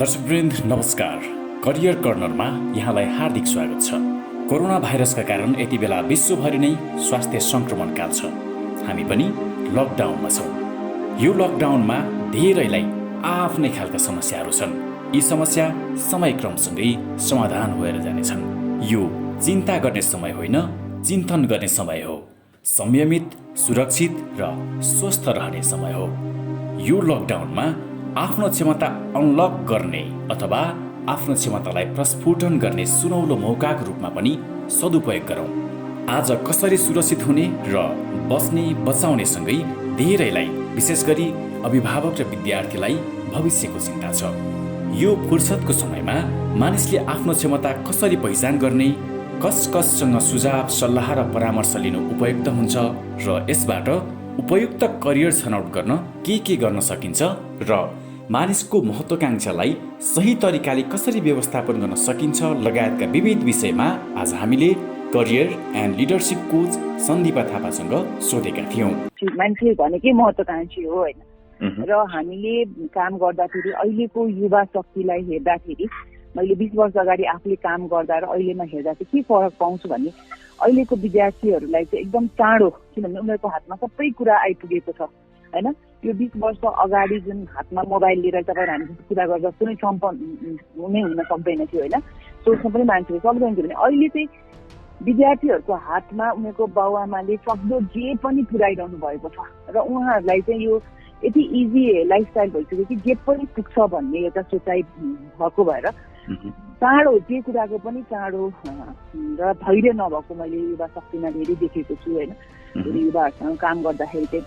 दर्शकवृन्द नमस्कार। करियर कर्नरमा यहाँलाई हार्दिक स्वागत छ। कोरोना भाइरसका कारण यति बेला विश्वभरि नै स्वास्थ्य सङ्क्रमण काल छ। हामी पनि लकडाउनमा छौँ। यो लकडाउनमा धेरैलाई आफ्नै खालका समस्याहरू छन्। यी समस्या समयक्रमसँगै समाधान भएर जानेछन्। यो चिन्ता गर्ने समय होइन, चिन्तन गर्ने समय हो। संयमित, सुरक्षित र स्वस्थ रहने समय हो। यो लकडाउनमा आफ्नो क्षमता अनलक गर्ने अथवा आफ्नो क्षमतालाई प्रस्फुटन गर्ने सुनौलो मौकाको रूपमा पनि सदुपयोग गरौँ। आज कसरी सुरक्षित हुने र बस्ने बचाउने सँगै धेरैलाई, विशेष गरी अभिभावक र विद्यार्थीलाई भविष्यको चिन्ता छ। यो फुर्सदको समयमा मानिसले आफ्नो क्षमता कसरी पहिचान गर्ने, कससँग सुझाव, सल्लाह र परामर्श लिनु उपयुक्त हुन्छ र यसबाट उपयुक्त करियर छनौट गर्न के गर्न सकिन्छ र मानिसको महत्त्वाकांक्षालाई सही तरिकाले कसरी व्यवस्थापन गर्न सकिन्छ लगायतका विविध विषयमा आज हामीले करियर एन्ड लिडरसिप कोच सन्दीपा थापासँग सोधेका थियौँ। मान्छे भनेकै महत्त्वाकांक्षी हो होइन, र हामीले काम गर्दाखेरि अहिलेको युवा शक्तिलाई हेर्दाखेरि मैले 20 वर्ष अगाडि आफूले काम गर्दा र अहिलेमा हेर्दा चाहिँ के फरक पाउँछु भने अहिलेको विद्यार्थीहरूलाई चाहिँ एकदम चाँडो, किनभने उनीहरूको हातमा सबै कुरा आइपुगेको छ होइन। यो 20 वर्ष अगाडि जुन हातमा मोबाइल लिएर तपाईँहरू हामी कुरा गर्दा कुनै सम्पन्न हुन सक्दैन थियो होइन, सोच्न पनि मान्छेले सक्दैन थियो भने अहिले चाहिँ विद्यार्थीहरूको हातमा उनीहरूको बाउआमाले सक्दो जे पनि पुऱ्याइरहनु भएको छ र उहाँहरूलाई चाहिँ यो यति इजी लाइफस्टाइल भइसक्यो कि जे पनि पुग्छ भन्ने एउटा सोचाइ भएको भएर चाँडो जे कुराको पनि चाँडो र धैर्य नभएको मैले युवा शक्तिमा धेरै देखेको छु होइन। युवाहरूसँग काम गर्दाखेरि चाहिँ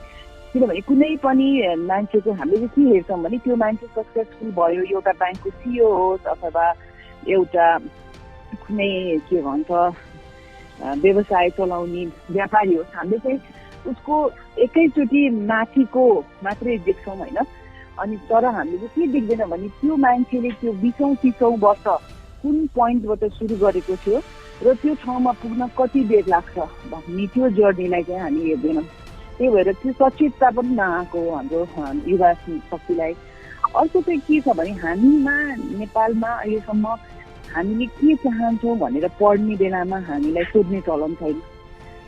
किनभने कुनै पनि मान्छेको हामीले चाहिँ के हेर्छौँ भने त्यो मान्छे सक्सेसफुल भयो, एउटा ब्याङ्कको सिइओ होस् अथवा एउटा कुनै के भन्छ व्यवसाय चलाउने व्यापारी होस्, हामीले चाहिँ उसको एकैचोटि माथिको मात्रै देख्छौँ होइन। अनि तर हामीले चाहिँ के देख्दैनौँ भने त्यो मान्छेले त्यो 20औं वर्ष कुन पोइन्टबाट सुरु गरेको थियो र त्यो ठाउँमा पुग्न कति बेर लाग्छ भन्ने त्यो जर्नीलाई चाहिँ हामी हेर्दैनौँ। त्यही भएर त्यो सचेतता पनि नआएको हाम्रो युवा शक्तिलाई। अर्को चाहिँ के छ भने हामीमा नेपालमा अहिलेसम्म हामीले के चाहन्छौँ भनेर पढ्ने बेलामा हामीलाई सोध्ने चलन छैन।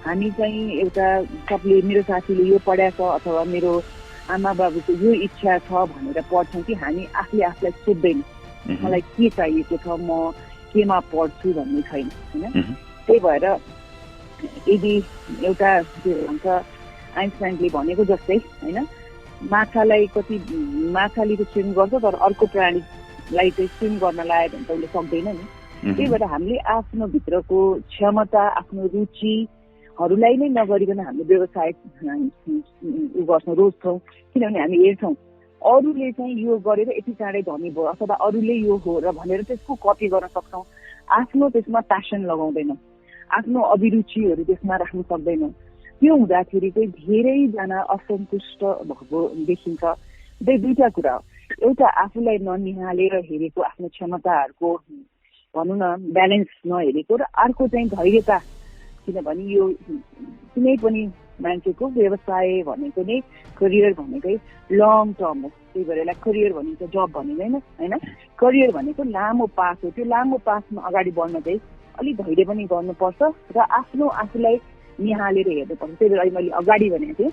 हामी चाहिँ एउटा सबले मेरो साथीले यो पढाएको छ अथवा मेरो आमा बाबुको यो इच्छा छ भनेर पढ्छौँ कि हामी आफूलाई सोध्दैन मलाई के चाहिएको छ, म केमा पढ्छु भन्ने छैन होइन। त्यही भएर यदि एउटा के भन्छ आइन्स्टाइनले भनेको जस्तै होइन, माछाले त स्विम गर्छ तर अर्को प्राणीलाई चाहिँ स्विम गर्न लगायो भने त उसले सक्दैन नि। त्यही भएर हामीले आफ्नो भित्रको क्षमता, आफ्नो रुचिहरूलाई नै नगरिकन हामीले व्यवसाय गर्छौँ, रोज्छौँ। किनभने हामी हेर्छौँ अरूले चाहिँ यो गरेर यति चाँडै धनी भयो अथवा अरूले यो हो र भनेर त्यसको कपी गर्न सक्छौँ। आफ्नो त्यसमा प्यासन लगाउँदैनौँ, आफ्नो अभिरुचिहरू त्यसमा राख्न सक्दैनौँ। त्यो हुँदाखेरि चाहिँ धेरैजना असन्तुष्ट भएको देखिन्छ। दुईटा कुरा हो, एउटा आफूलाई ननिहालेर हेरेको आफ्नो क्षमताहरूको भनौँ न ब्यालेन्स नहेरेको, र अर्को चाहिँ धैर्यता। किनभने यो कुनै पनि मान्छेको व्यवसाय भनेको नै करियर भनेकै लङ टर्म हो। त्यही भएर यसलाई करियर भनिन्छ, जब भनिँदैन होइन। करियर भनेको लामो पास हो। त्यो लामो पासमा अगाडि बढ्न चाहिँ अलिक धैर्य पनि गर्नुपर्छ र आफूलाई निहालेर हेर्नुपर्छ। त्यही भएर मैले अगाडि भनेको थिएँ,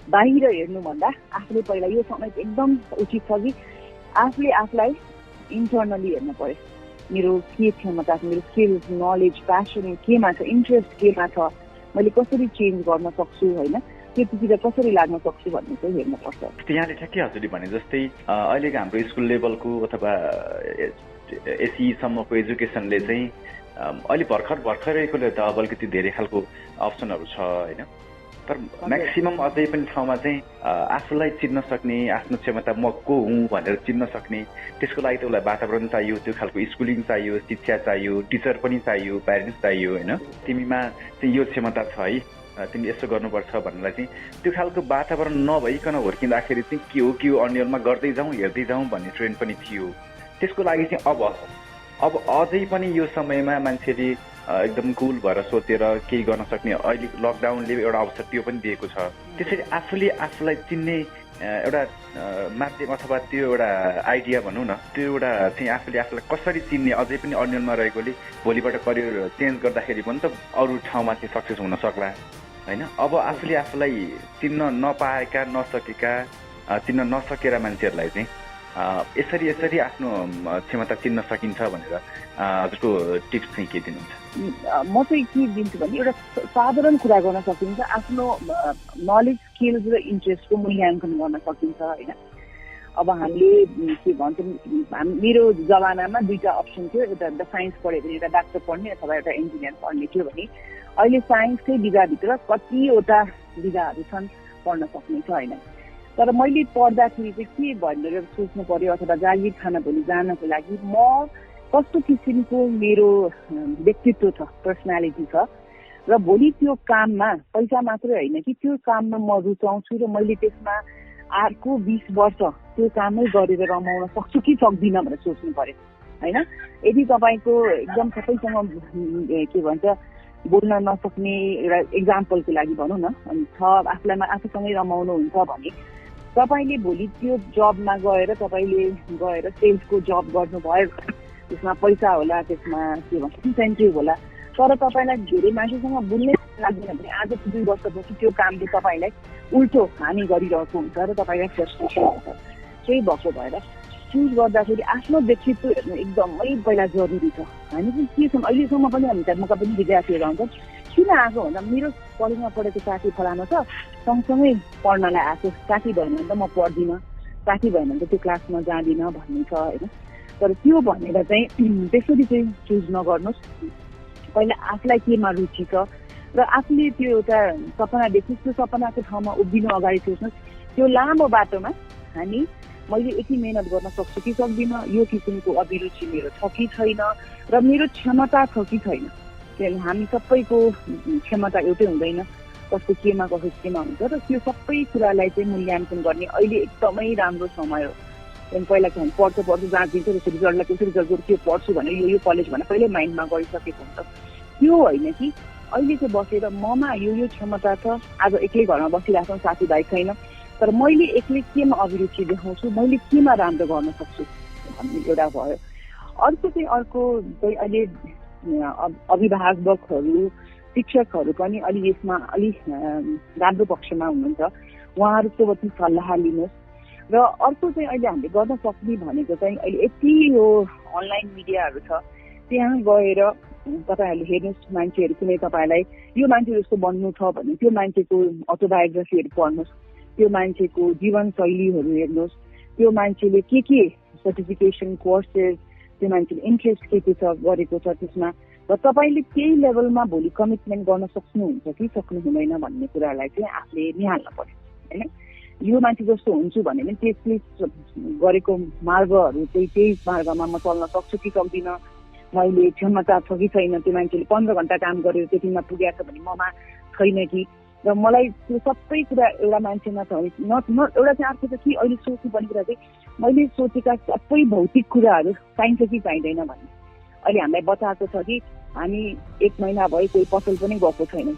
बाहिर हेर्नुभन्दा आफूले पहिला यो समय एकदम उचित छ कि आफूले आफूलाई इन्टर्नली हेर्नु पर्यो। मेरो के क्षमता छ, मेरो स्किल्स, नलेज, प्यासन केमा छ, इन्ट्रेस्ट केमा छ, मैले कसरी चेन्ज गर्न सक्छु होइन, त्यतितिर कसरी लाग्न सक्छु भन्ने चाहिँ हेर्नुपर्छ। यहाँले ठ्याक्कै हजुरले भने जस्तै अहिलेको हाम्रो स्कुल लेभलको अथवा एसईसम्मको एजुकेसनले चाहिँ अहिले भर्खरैकोले त अब अलिकति धेरै खालको अप्सनहरू छ होइन। तर म्याक्सिमम अझै पनि ठाउँमा चाहिँ आफूलाई चिन्न सक्ने, आफ्नो क्षमता म को हुँ भनेर चिन्न सक्ने, त्यसको लागि त उसलाई वातावरण चाहियो, त्यो खालको स्कुलिङ चाहियो, शिक्षा चाहियो, टिचर पनि चाहियो, प्यारेन्ट्स चाहियो होइन। तिमीमा चाहिँ यो क्षमता छ है, तिमी यसो गर्नुपर्छ भन्नलाई चाहिँ त्यो खालको वातावरण नभइकन हुर्किँदाखेरि चाहिँ के हो अन्यलमा गर्दै जाउँ, हेर्दै जाउँ भन्ने ट्रेन्ड पनि थियो। त्यसको लागि चाहिँ अब अझै पनि यो समयमा मान्छेले एकदम कुल भएर सोचेर केही गर्न सक्ने अहिले लकडाउनले एउटा अवसर त्यो पनि दिएको छ। त्यसरी आफूले आफूलाई चिन्ने एउटा माध्यम अथवा त्यो एउटा आइडिया भनौँ न, त्यो एउटा चाहिँ आफूले आफूलाई कसरी चिन्ने, अझै पनि अन्यलमा रहेकोले भोलिबाट करियर चेन्ज गर्दाखेरि पनि त अरू ठाउँमा चाहिँ सक्सेस हुन सक्ला होइन। अब आफूले आफूलाई चिन्न नपाएका, नसकेका, चिन्न नसकेर मान्छेहरूलाई चाहिँ यसरी आफ्नो क्षमता चिन्न सकिन्छ भनेर हजुरको टिप्स चाहिँ के दिनुहुन्छ? म चाहिँ के दिन्छु भने एउटा साधारण कुरा गर्न सकिन्छ, आफ्नो नलेज, स्किल्स र इन्ट्रेस्टको मूल्याङ्कन गर्न सकिन्छ होइन। अब हामीले के भन्छौँ, मेरो जमानामा दुईवटा अप्सन थियो, एउटा साइन्स पढ्यो भने एउटा डाक्टर पढ्ने अथवा एउटा इन्जिनियर पढ्ने थियो भने अहिले साइन्सकै विधाभित्र कतिवटा विधाहरू छन् पढ्न सक्ने छ होइन। तर मैले पढ्दाखेरि चाहिँ के भनेर सोच्नु पर्यो अथवा जागिर खाना भोलि जानको लागि म कस्तो किसिमको मेरो व्यक्तित्व छ, पर्सनालिटी छ र भोलि त्यो काममा पैसा मात्रै होइन कि त्यो काममा म रुचाउँछु र मैले त्यसमा अर्को 20 वर्ष त्यो कामै गरेर रमाउन सक्छु कि सक्दिनँ भनेर सोच्नु पर्यो होइन। यदि तपाईँको एकदम सबैसँग के भन्छ बोल्न नसक्ने, एउटा इक्जाम्पलको लागि भनौँ न, छ आफूलाई आफूसँगै रमाउनु हुन्छ भने तपाईँले भोलि त्यो जबमा गएर सेल्सको जब गर्नुभयो, त्यसमा पैसा होला, त्यसमा के भन्छ इन्सेन्टिभ होला, तर तपाईँलाई धेरै मान्छेसँग बोल्नै लाग्दैन भने आज 2 वर्षपछि त्यो कामले तपाईँलाई उल्टो हानि गरिरहेको हुन्छ र तपाईँलाई फ्रस्ट्रेसन हुन्छ। त्यही भएको भएर चुज गर्दाखेरि आफ्नो व्यक्तित्व हेर्नु एकदमै पहिला जरुरी छ। हामी चाहिँ के छौँ अहिलेसम्म पनि, हामी मका पनि विद्यार्थीहरू आउँछन्, किन आएको भन्दा मेरो कलेजमा पढेको साथी फलानु छ, सँगसँगै पढ्नलाई आएको, साथी भएन भने त म पढ्दिनँ, साथी भएन भने त त्यो क्लासमा जाँदिनँ भन्ने छ होइन। तर त्यो भनेर चाहिँ त्यसरी चाहिँ चुज नगर्नुहोस्, पहिला आफूलाई केमा रुचि छ र आफूले त्यो एउटा सपना देख्नुहोस्, त्यो सपनाको ठाउँमा उभिनु अगाडि सोच्नुहोस्, त्यो लामो बाटोमा हामी मैले यति मेहनत गर्न सक्छु कि सक्दिनँ, यो किसिमको अभिरुचि मेरो छ कि छैन र मेरो क्षमता छ कि छैन। किनभने हामी सबैको क्षमता एउटै हुँदैन, कसको केमा हुन्छ र त्यो सबै कुरालाई चाहिँ मूल्याङ्कन गर्ने अहिले एकदमै राम्रो समय हो। पहिला चाहिँ पढ्छ जाँचिन्छ, त्यसरी रिजल्टलाई कसरी रिजल्ट गर्छु, त्यो पढ्छु भनेर यो कलेज भनेर पहिल्यै माइन्डमा गरिसकेको हुन्छ। त्यो होइन कि अहिले चाहिँ बसेर ममा यो क्षमता छ, आज एक्लै घरमा बसिरहेको साथीभाइ छैन, तर मैले एक्लै केमा अभिरुचि देखाउँछु, मैले केमा राम्रो गर्न सक्छु भन्ने एउटा भयो। अर्को चाहिँ अहिले अभिभावकहरू, शिक्षकहरू पनि अलि यसमा अलि राम्रो पक्षमा हुनुहुन्छ, उहाँहरूको पनि सल्लाह लिनुहोस्। र अर्को चाहिँ अहिले हामीले गर्न सक्ने भनेको चाहिँ अहिले यति यो अनलाइन मिडियाहरू छ, त्यहाँ गएर तपाईँहरूले हेर्नुहोस्, मान्छेहरू कुनै तपाईँलाई यो मान्छे जस्तो बन्नु छ भने त्यो मान्छेको अटोबायोग्राफीहरू पढ्नुहोस्, त्यो मान्छेको जीवनशैलीहरू हेर्नुहोस्, त्यो मान्छेले के सर्टिफिकेसन कोर्सेस, त्यो मान्छेले इन्ट्रेस्ट के छ गरेको छ त्यसमा, र तपाईँले त्यही लेभलमा भोलि कमिटमेन्ट गर्न सक्नुहुन्छ कि सक्नु हुँदैन भन्ने कुरालाई चाहिँ आफूले निहाल्न पर्यो होइन। यो मान्छे जस्तो हुन्छु भने पनि त्यसले गरेको मार्गहरू चाहिँ त्यही मार्गमा म चल्न सक्छु कि सक्दिनँ, मैले क्षमता छ कि छैन, त्यो मान्छेले 15 घन्टा काम गरेर त्यतिमा पुगेको छ भने ममा छैन कि, र मलाई त्यो सबै कुरा एउटा मान्छेमा छ भने एउटा चाहिँ अर्को चाहिँ कि अहिले सोच्नुपर्ने कुरा चाहिँ मैले सोचेका सबै भौतिक कुराहरू चाहिन्छ कि चाहिँदैन भन्ने। अहिले हामीलाई बताएको छ कि हामी 1 महिना भयो कोही पसल पनि गएको छैन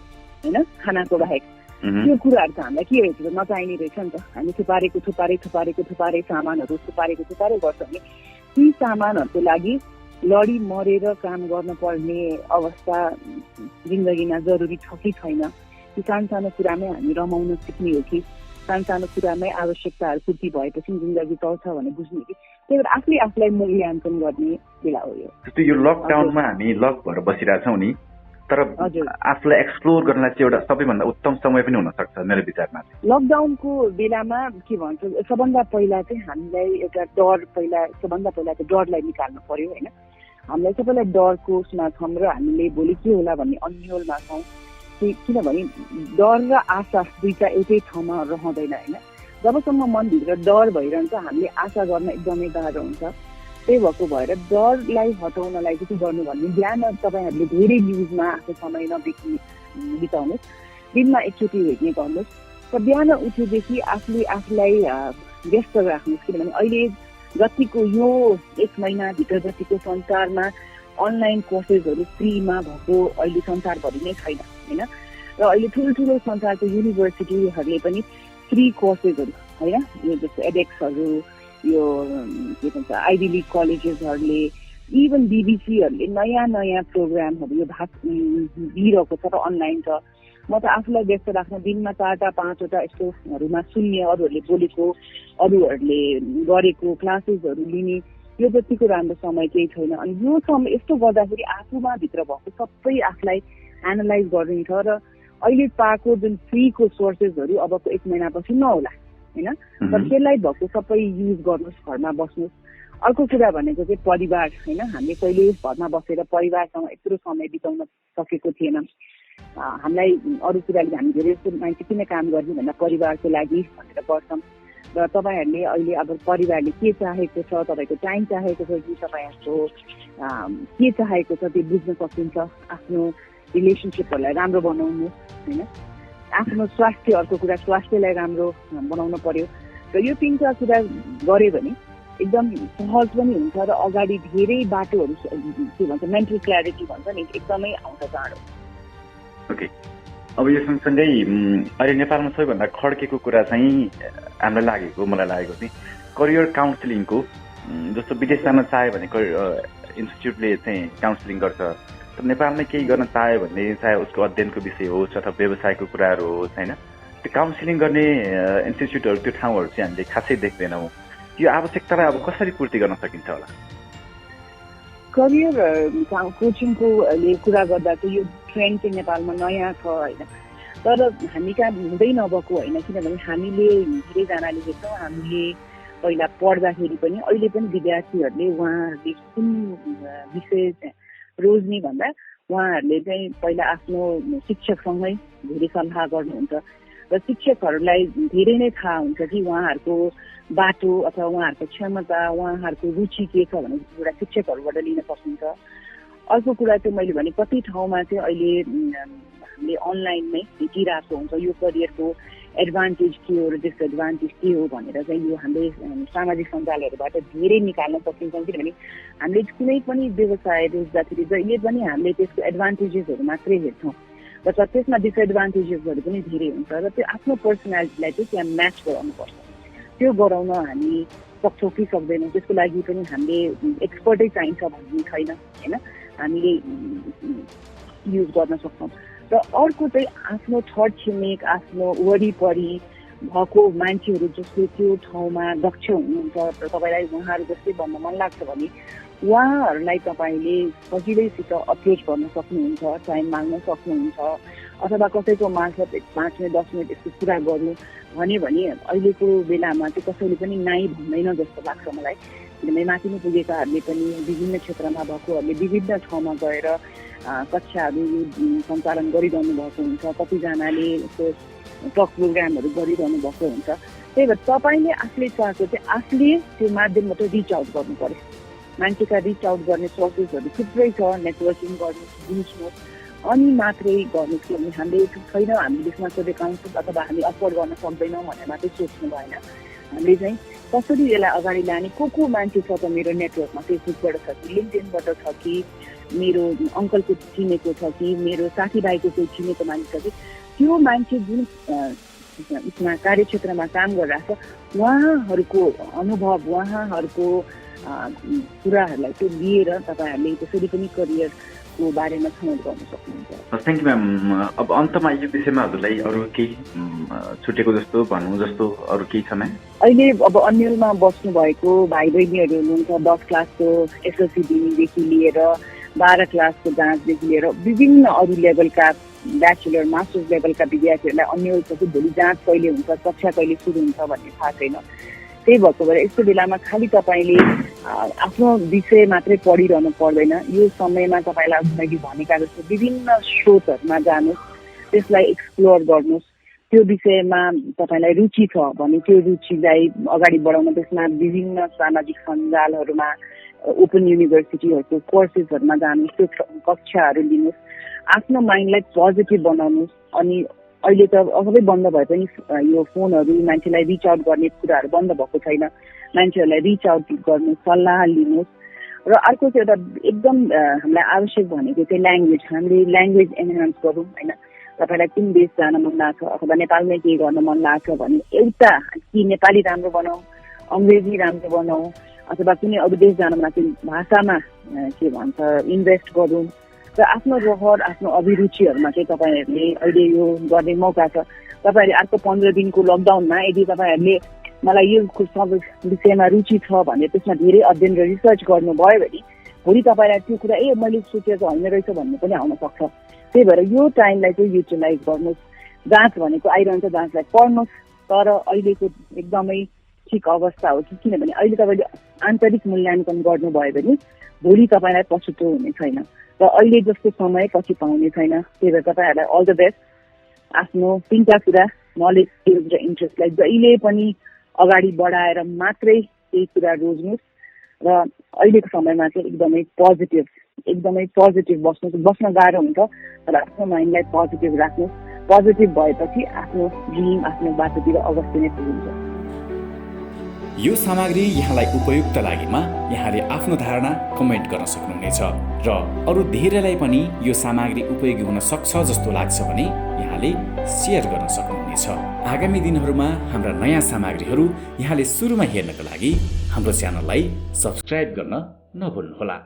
होइन, खानाको बाहेक। त्यो कुराहरू त हामीलाई के रहेछ नचाहिने रहेछ नि त, हामी थुपारे सामानहरू थुपारे गर्छ भने ती सामानहरूको लागि लडी मरेर काम गर्नुपर्ने अवस्था जिन्दगीमा जरुरी छ कि छैन, कि सानो कुरामै हामी रमाउन सिक्ने हो कि सानो कुरामै आवश्यकताहरू पूर्ति भएपछि जिन्दगी चल्छ भने बुझ्ने कि, त्यही भएर आफूलाई मूल्याङ्कन गर्ने बेला हो यो। जस्तो यो लकडाउनमा हामी लक भएर बसिरहेछौँ नि, तर आफूलाई एक्सप्लोर गर्नलाई चाहिँ एउटा सबैभन्दा उत्तम समय पनि हुनसक्छ मेरो विचारमा। लकडाउनको बेलामा के भन्छ, सबभन्दा पहिला चाहिँ हामीलाई एउटा सबभन्दा पहिला चाहिँ डरलाई निकाल्नु पर्यो होइन। हामीलाई सबैलाई डरको उसमा छौँ र हामीले भोलि के होला भन्ने अन्यलमा छौँ, किनभने डर र आशा दुईटा एउटै ठाउँमा रहँदैन होइन। जबसम्म मनभित्र डर भइरहन्छ हामीले आशा गर्न एकदमै गाह्रो हुन्छ। त्यही भएको भएर डरलाई हटाउनलाई के गर्नु भन्ने बिहान तपाईँहरूले धेरै न्युजमा आफ्नो समय बिताउनुहोस्, दिनमा एकचोटि हेर्ने गर्नुहोस् र बिहान उठेदेखि आफूलाई व्यस्त राख्नुहोस्। किनभने अहिले जतिको यो 1 महिनाभित्र जतिको संसारमा अनलाइन कोर्सेसहरू फ्रीमा भएको अहिले संसारभरि नै छैन होइन। र अहिले ठुल्ठुलो संसारको युनिभर्सिटीहरूले पनि फ्री कोर्सेसहरू होइन, यो जस्तो एडेक्सहरू, यो के भन्छ आइभी लिग कलेजेसहरूले, इभन बिबिसीहरूले नयाँ नयाँ प्रोग्रामहरू यो भाग दिइरहेको छ र अनलाइन छ। म त आफूलाई व्यस्त राख्न दिनमा 4टा 5वटा यस्तोहरूमा सुन्ने, अरूहरूले बोलेको, अरूहरूले गरेको क्लासेसहरू लिने, यो जतिको राम्रो समय केही छैन। अनि यो समय यस्तो गर्दाखेरि आफूमा भित्र भएको सबै आफूलाई एनालाइज गरिन्छ र अहिले पाएको जुन फ्रीको सोर्सेसहरू अबको 1 महिनापछि नहोला होइन, तर त्यसलाई भएको सबै युज गर्नुहोस्, घरमा बस्नुहोस्। अर्को कुरा भनेको चाहिँ परिवार होइन, हामीले कहिले घरमा बसेर परिवारसँग यत्रो समय बिताउन सकेको थिएन। हामीलाई अरू कुराले हामी धेरै जस्तो मान्छे किन काम गर्ने भन्दा परिवारको लागि भनेर गर्छौँ। र तपाईँहरूले अहिले अब परिवारले के चाहेको छ, तपाईँको टाइम चाहेको छ कि तपाईँहरूको के चाहेको छ त्यो बुझ्न सकिन्छ। आफ्नो रिलेसनसिपहरूलाई राम्रो बनाउनु होइन, आफ्नो स्वास्थ्य, अर्को कुरा स्वास्थ्यलाई राम्रो बनाउनु पर्यो। र यो 3टा कुरा गऱ्यो भने एकदम सहज पनि हुन्छ र अगाडि धेरै बाटोहरू के भन्छ मेन्टल क्ल्यारिटी भन्छ नि एकदमै आउँछ चाँडो। ओके, अब यो सँगसँगै अहिले नेपालमा सबैभन्दा खड्केको कुरा चाहिँ हामीलाई लागेको, मलाई लागेको चाहिँ करियर काउन्सिलिङको। जस्तो विदेश जान चाह्यो भने इन्स्टिट्युटले चाहिँ काउन्सिलिङ गर्छ, तर नेपालमै केही गर्न चाह्यो भने चाहे उसको अध्ययनको विषय होस् अथवा व्यवसायको कुराहरू होस् होइन, त्यो काउन्सिलिङ गर्ने इन्स्टिट्युटहरू, त्यो ठाउँहरू चाहिँ हामीले खासै देख्दैनौँ। यो आवश्यकतालाई अब कसरी पूर्ति गर्न सकिन्छ होला? करियर कोचिङको कुरा गर्दा चाहिँ यो ट्रेन्ड चाहिँ नेपालमा नयाँ छ होइन, तर हामी कहाँ हुँदै नभएको होइन। किनभने हामीले धेरैजनाले देख्छौँ, हामीले पहिला पढ्दाखेरि पनि अहिले पनि विद्यार्थीहरूले उहाँहरूले कुन विषय रोज्ने भन्दा उहाँहरूले चाहिँ पहिला आफ्नो शिक्षकसँगै धेरै सल्लाह गर्नुहुन्छ र शिक्षकहरूलाई धेरै नै थाहा हुन्छ कि उहाँहरूको बाटो अथवा उहाँहरूको क्षमता, उहाँहरूको रुचि के छ भन्ने कुरा शिक्षकहरूबाट लिन सकिन्छ। अर्को कुरा चाहिँ मैले भने कति ठाउँमा चाहिँ अहिले हामीले अनलाइनमै भेटिरहेको हुन्छ यो करियरको एडभान्टेज के हो र डिसएडभान्टेज के हो भनेर चाहिँ यो हामीले सामाजिक सञ्जालहरूबाट धेरै निकाल्न सकिन्छौँ। किनभने हामीले कुनै पनि व्यवसाय रोज्दाखेरि जहिले पनि हामीले त्यसको एडभान्टेजेसहरू मात्रै हेर्छौँ र त्यसमा डिसएडभान्टेजेसहरू पनि धेरै हुन्छ र त्यो आफ्नो पर्सनालिटीलाई चाहिँ त्यहाँ म्याच गराउनुपर्छ। त्यो गराउन हामी सक्छौँ कि सक्दैनौँ त्यसको लागि पनि हामीले एक्सपर्टै चाहिन्छ भन्ने छैन होइन, हामीले युज गर्न सक्छौँ। र अर्को चाहिँ आफ्नो छर छिमेक, आफ्नो वरिपरि भएको मान्छेहरू जसले त्यो ठाउँमा दक्ष हुनुहुन्छ र तपाईँलाई उहाँहरू जस्तै भन्न मन लाग्छ भने उहाँहरूलाई तपाईँले सजिलैसित अप्रोच गर्न सक्नुहुन्छ, टाइम माग्न सक्नुहुन्छ अथवा कसैको मार्फत 5 मिनट 10 मिनट यस्तो कुरा गर्नु भने अहिलेको बेलामा चाहिँ कसैले पनि नाइ भन्दैन जस्तो लाग्छ मलाई। किनभने माथि नै पुगेकाहरूले पनि विभिन्न क्षेत्रमा भएकोहरूले विभिन्न ठाउँमा गएर कक्षाहरू सञ्चालन गरिरहनु भएको हुन्छ, कतिजनाले यस्तो टक प्रोग्रामहरू गरिरहनु भएको हुन्छ। त्यही भएर तपाईँले आफूले चाहेको चाहिँ आफूले त्यो माध्यमबाट रिच आउट गर्नु पर्यो। मान्छेका रिच आउट गर्ने सोर्सेसहरू थुप्रै छ, नेटवर्किङ गर्नुहोस्, बुझ्नुहोस् अनि मात्रै गर्नुहोस्। किनभने हामीले छैन, हामी त्यसमा सोधेको काउन्सिल अथवा हामी अफोर्ड गर्न सक्दैनौँ भनेर मात्रै सोच्नु भएन। हामीले चाहिँ कसरी यसलाई अगाडि लाने, को मान्छे छ त मेरो नेटवर्कमा, फेसबुकबाट छ कि लिङ्कडिनबाट छ कि मेरो अङ्कलको चिनेको छ कि मेरो साथीभाइको कोही चिनेको मान्छे छ कि त्यो मान्छे जुन उसमा कार्यक्षेत्रमा काम गरिरहेको छ उहाँहरूको अनुभव, उहाँहरूको कुराहरूलाई चाहिँ लिएर तपाईँहरूले त्यसरी पनि करियरको बारेमा छनौट गर्न सक्नुहुन्छ। Thank you ma'am. अब अन्तमा यो विषयमा हजुरलाई अरू केही छुटेको जस्तो भन्नु जस्तो अरू केही छ म्याम? अहिले अब अन्यलमा बस्नु भएको भाइ बहिनीहरू हुनुहुन्छ, 10 क्लासको एसएलसी दिनेदेखि लिएर 12 क्लासको जाँचदेखि लिएर विभिन्न अरू लेभलका ब्याचलर मास्टर्स लेभलका विद्यार्थीहरूलाई अन्यल छ कि भोलि जाँच कहिले हुन्छ, कक्षा कहिले सुरु हुन्छ भन्ने थाहा छैन। त्यही भएको भएर यस्तो बेलामा खालि तपाईँले आफ्नो विषय मात्रै पढिरहनु पर्दैन। यो समयमा तपाईँलाई मैले भनेका जस्तो विभिन्न स्रोतहरूमा जानुहोस्, त्यसलाई एक्सप्लोर गर्नुहोस्। त्यो विषयमा तपाईँलाई रुचि छ भने त्यो रुचिलाई अगाडि बढाउन त्यसमा विभिन्न सामाजिक सञ्जालहरूमा ओपन युनिभर्सिटीहरूको कोर्सेसहरूमा जानुहोस्, त्यो कक्षाहरू लिनुहोस्, आफ्नो माइन्डलाई पोजिटिभ बनाउनुहोस्। अनि अहिले त सबै बन्द भए पनि यो फोनहरू मान्छेलाई रिच आउट गर्ने कुराहरू बन्द भएको छैन। मान्छेहरूलाई रिच आउट गर्नुहोस्, सल्लाह लिनुहोस्। र अर्को चाहिँ एउटा एकदम हामीलाई आवश्यक भनेको चाहिँ ल्याङ्ग्वेज। हामीले ल्याङ्ग्वेज एनहान्स गरौँ होइन। तपाईँलाई कुन देश जान मन लाग्छ अथवा नेपालमै केही गर्न मन लाग्छ भने एउटा कि नेपाली राम्रो बनाऊ, अङ्ग्रेजी राम्रो बनाऊ, अथवा कुनै अरू देश जानुमा चाहिँ भाषामा के भन्छ इन्भेस्ट गरौँ र आफ्नो रहर आफ्नो अभिरुचिहरूमा चाहिँ तपाईँहरूले अहिले यो गर्ने मौका छ। तपाईँहरूले अर्को 15 दिनको लकडाउनमा यदि तपाईँहरूले मलाई यो सब विषयमा रुचि छ भने त्यसमा धेरै अध्ययन र रिसर्च गर्नुभयो भने भोलि तपाईँलाई त्यो कुरा मैले सोचेको होइन रहेछ भन्ने पनि आउन सक्छ। त्यही भएर यो टाइमलाई चाहिँ युटिलाइज गर्नुहोस्। जाँच भनेको आइरहन्छ, जाँचलाई पढ्नुहोस्, तर अहिलेको एकदमै ठिक अवस्था हो कि किनभने अहिले तपाईँले आन्तरिक मूल्याङ्कन गर्नुभयो भने भोलि तपाईँलाई पछुतो हुने छैन र अहिले जस्तो समय पछि पाउने छैन। त्यही भएर तपाईँहरूलाई अल द बेस्ट। आफ्नो 3टा कुरा नलेज, स्किल्स र इन्ट्रेस्टलाई जहिले पनि अगाडि बढाएर मात्रै केही कुरा रोज्नुहोस् र अहिलेको समयमा चाहिँ एकदमै पोजिटिभ बस्न गाह्रो हुन्छ, तर आफ्नो माइन्डलाई पोजिटिभ राख्नुहोस्। पोजिटिभ भएपछि आफ्नो ड्रिम, आफ्नो बाटोतिर अवश्य नै पुगिन्छ। यो सामग्री यहाँलाई उपयुक्त लागेमा यहाँले आफ्नो धारणा कमेन्ट गर्न सक्नुहुनेछ र अरू धेरैलाई पनि यो सामग्री उपयोगी हुन सक्छ जस्तो लाग्छ भने यहाँले सेयर गर्न सक्नुहुनेछ। आगामी दिनहरूमा हाम्रा नयाँ सामग्रीहरू यहाँले सुरुमा हेर्नका लागि हाम्रो च्यानललाई सब्स्क्राइब गर्न नभुल्नुहोला।